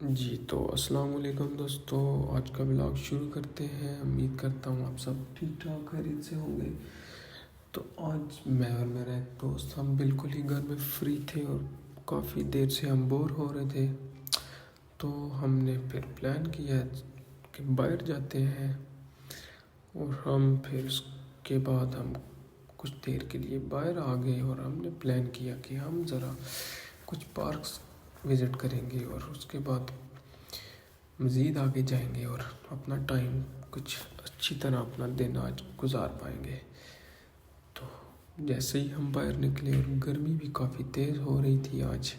जी तो अस्सलाम वालेकुम दोस्तों। आज का ब्लॉग शुरू करते हैं। उम्मीद करता हूँ आप सब ठीक ठाक खैरियत से होंगे। तो आज मैं और मेरा एक दोस्त हम बिल्कुल ही घर में फ्री थे और काफ़ी देर से हम बोर हो रहे थे। तो हमने फिर प्लान किया कि बाहर जाते हैं। और हम फिर उसके बाद हम कुछ देर के लिए बाहर आ गए और हमने प्लान किया कि हम ज़रा कुछ पार्क्स विज़िट करेंगे और उसके बाद मज़ीद आगे जाएंगे और अपना टाइम कुछ अच्छी तरह अपना दिन आज गुजार पाएंगे। तो जैसे ही हम बाहर निकले और गर्मी भी काफ़ी तेज़ हो रही थी आज।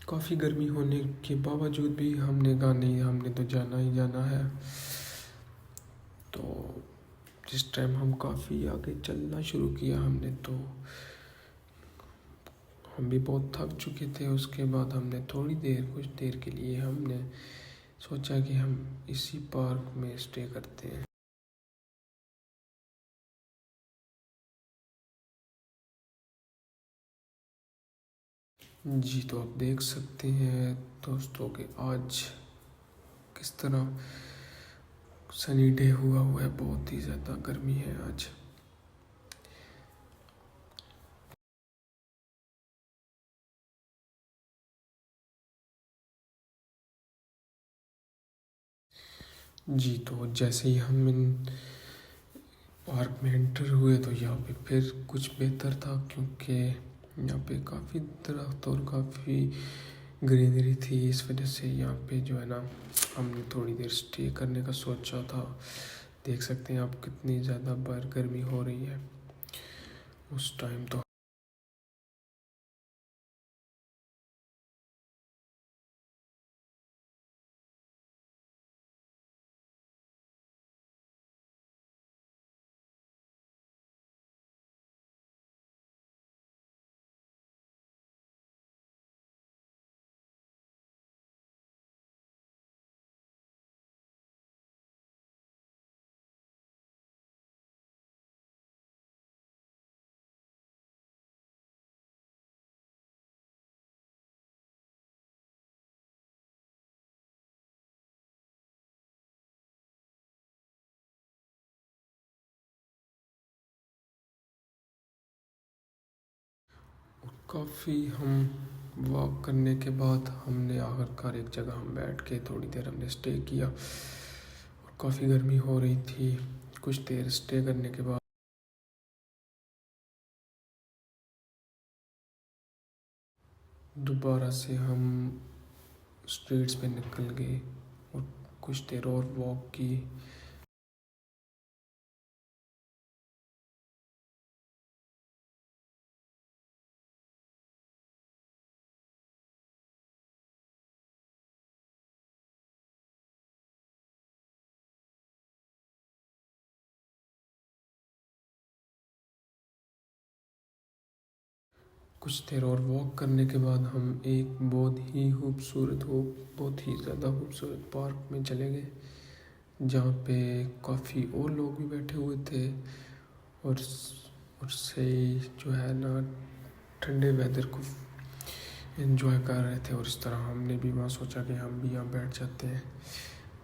काफ़ी गर्मी होने के बावजूद भी हमने कहा नहीं, हमने तो जाना ही जाना है। तो जिस टाइम हम काफ़ी आगे चलना शुरू किया हमने, तो हम भी बहुत थक चुके थे। उसके बाद हमने कुछ देर के लिए हमने सोचा कि हम इसी पार्क में स्टे करते हैं। जी तो आप देख सकते हैं दोस्तों कि आज किस तरह सनी डे हुआ है। बहुत ही ज़्यादा गर्मी है आज। जी तो जैसे ही हम इन पार्क में एंटर हुए तो यहाँ पे फिर कुछ बेहतर था, क्योंकि यहाँ पे काफ़ी दरख्त और काफ़ी ग्रीनरी थी। इस वजह से यहाँ पे जो है ना, हमने थोड़ी देर स्टे करने का सोचा था। देख सकते हैं आप कितनी ज़्यादा बाहर गर्मी हो रही है उस टाइम तो। काफ़ी हम वॉक करने के बाद हमने आखिरकार एक जगह हम बैठ के थोड़ी देर हमने स्टे किया। और काफ़ी गर्मी हो रही थी। कुछ देर स्टे करने के बाद दोबारा से हम स्ट्रीट्स पे निकल गए और कुछ देर और वॉक की। कुछ देर और वॉक करने के बाद हम एक बहुत ही ज़्यादा खूबसूरत पार्क में चले गए, जहाँ पे काफ़ी और लोग भी बैठे हुए थे। और उससे जो है ना, ठंडे वेदर को एंजॉय कर रहे थे। और इस तरह हमने भी वहाँ सोचा कि हम भी यहाँ बैठ जाते हैं।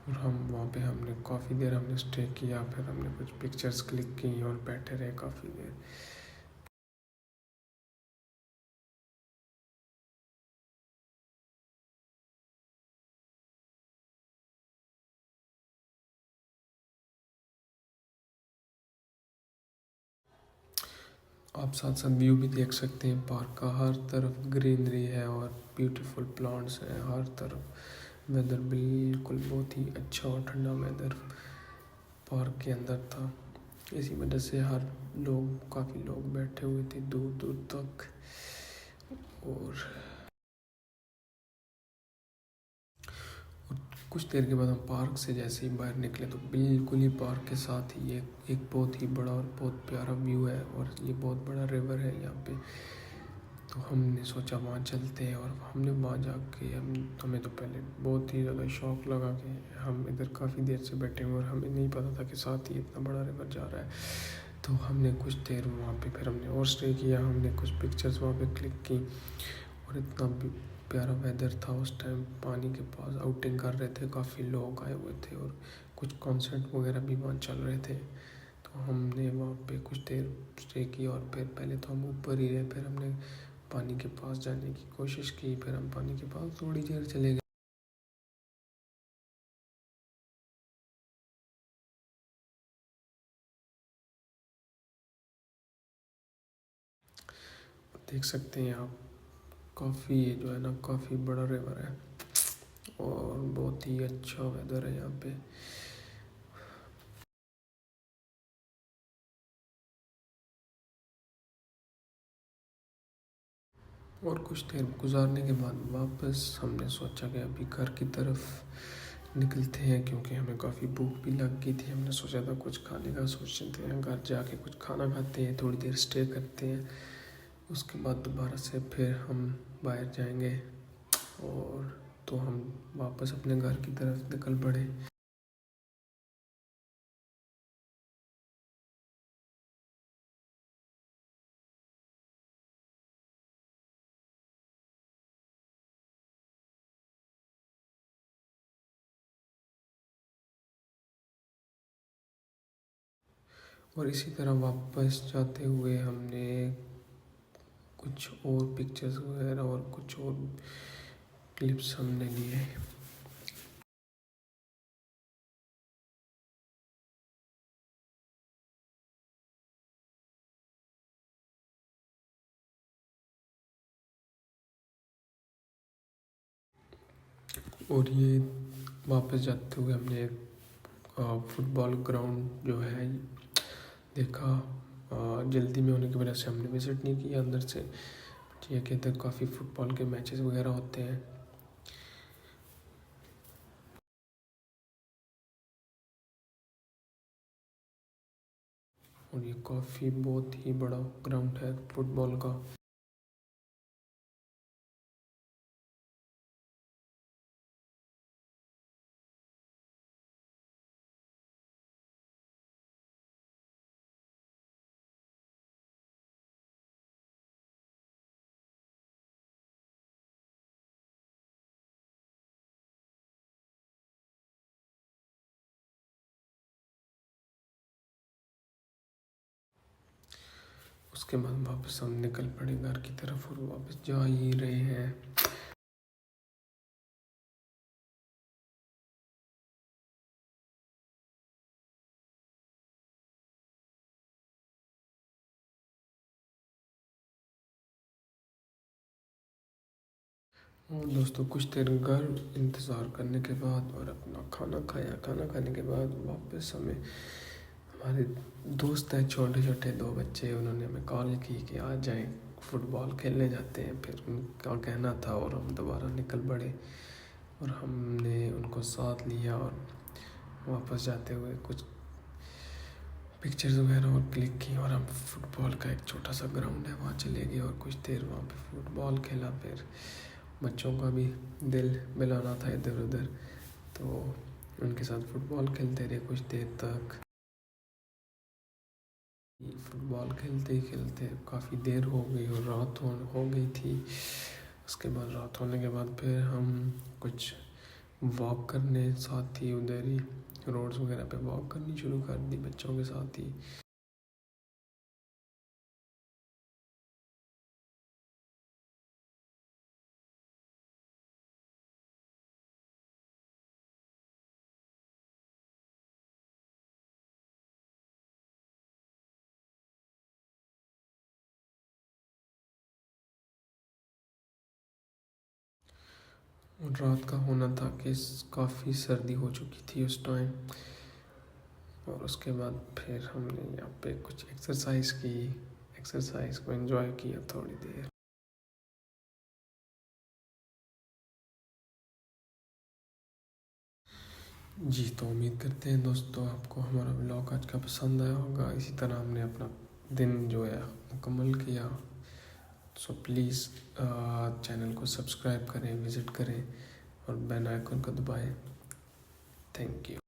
और हम वहाँ पे हमने काफ़ी देर हमने स्टे किया। फिर हमने कुछ पिक्चर्स क्लिक की और बैठे रहे काफ़ी देर। आप साथ साथ व्यू भी देख सकते हैं पार्क का। हर तरफ ग्रीनरी है और ब्यूटीफुल प्लांट्स हैं हर तरफ। वेदर बिल्कुल बहुत ही अच्छा और ठंडा वेदर पार्क के अंदर था। इसी वजह से काफ़ी लोग बैठे हुए थे दूर दूर तक। और कुछ देर के बाद हम पार्क से जैसे ही बाहर निकले तो बिल्कुल ही पार्क के साथ ही एक बहुत ही बड़ा और बहुत प्यारा व्यू है। और ये बहुत बड़ा रिवर है यहाँ पे। तो हमने सोचा वहाँ चलते हैं। और हमने वहाँ जाके हमें तो पहले बहुत ही ज़्यादा शौक लगा कि हम इधर काफ़ी देर से बैठे हुए और हमें नहीं पता था कि साथ ही इतना बड़ा रिवर जा रहा है। तो हमने कुछ देर वहाँ पे फिर हमने और स्टे किया। हमने कुछ पिक्चर्स वहाँ पे क्लिक की और इतना प्यारा वेदर था उस टाइम। पानी के पास आउटिंग कर रहे थे, काफ़ी लोग आए हुए थे और कुछ कॉन्सर्ट वगैरह भी वहाँ चल रहे थे। तो हमने वहाँ पे कुछ देर स्टे की और फिर पहले तो हम ऊपर ही रहे, फिर हमने पानी के पास जाने की कोशिश की। फिर हम पानी के पास थोड़ी देर चले गए। देख सकते हैं आप, काफ़ी जो है ना, काफ़ी बड़ा रिवर है और बहुत ही अच्छा वेदर है यहाँ पे। और कुछ देर गुजारने के बाद वापस हमने सोचा कि अभी घर की तरफ निकलते हैं, क्योंकि हमें काफ़ी भूख भी लग गई थी। हमने सोचा था कुछ खाने का, सोचते हैं घर जाके कुछ खाना खाते हैं, थोड़ी देर स्टे करते हैं, उसके बाद दोबारा से फिर हम बाहर जाएंगे। और तो हम वापस अपने घर की तरफ निकल पड़े। और इसी तरह वापस जाते हुए हमने कुछ और पिक्चर्स वगैरह और कुछ और क्लिप्स हमने लिए। और ये वापस जाते हुए हमने एक फुटबॉल ग्राउंड जो है देखा। जल्दी में होने की वजह से हमने विज़िट नहीं किया अंदर से। ये के अंदर काफ़ी फुटबॉल के मैचेस वगैरह होते हैं। और ये काफ़ी बहुत ही बड़ा ग्राउंड है फुटबॉल का। उसके बाद वापस हम निकल पड़े घर की तरफ और वापस जा ही रहे हैं। और दोस्तों कुछ देर घर इंतज़ार करने के बाद और अपना खाना खाया, खाना खाने के बाद वापस हमें हमारे दोस्त हैं छोटे छोटे दो बच्चे, उन्होंने हमें कॉल की कि आ जाएं फुटबॉल खेलने जाते हैं। फिर उनका कहना था और हम दोबारा निकल पड़े और हमने उनको साथ लिया और वापस जाते हुए कुछ पिक्चर्स वगैरह और क्लिक की। और हम फुटबॉल का एक छोटा सा ग्राउंड है वहाँ चले गए और कुछ देर वहाँ पे फुटबॉल खेला। फिर बच्चों का भी दिल मिलाना था इधर उधर, तो उनके साथ फुटबॉल खेलते रहे कुछ देर तक। फुटबॉल खेलते ही खेलते काफ़ी देर हो गई और रात हो गई थी। उसके बाद रात होने के बाद फिर हम कुछ वॉक करने साथ ही उधर ही रोड्स वगैरह पे वॉक करनी शुरू कर दी बच्चों के साथ ही। और रात का होना था कि काफ़ी सर्दी हो चुकी थी उस टाइम। और उसके बाद फिर हमने यहाँ पे कुछ एक्सरसाइज की, एक्सरसाइज को एंजॉय किया थोड़ी देर। जी तो उम्मीद करते हैं दोस्तों आपको हमारा व्लॉग आज का पसंद आया होगा। इसी तरह हमने अपना दिन जो है मुकम्मल किया। सो प्लीज़ चैनल को सब्सक्राइब करें, विज़िट करें और बेल आइकन को दबाएं। Thank you.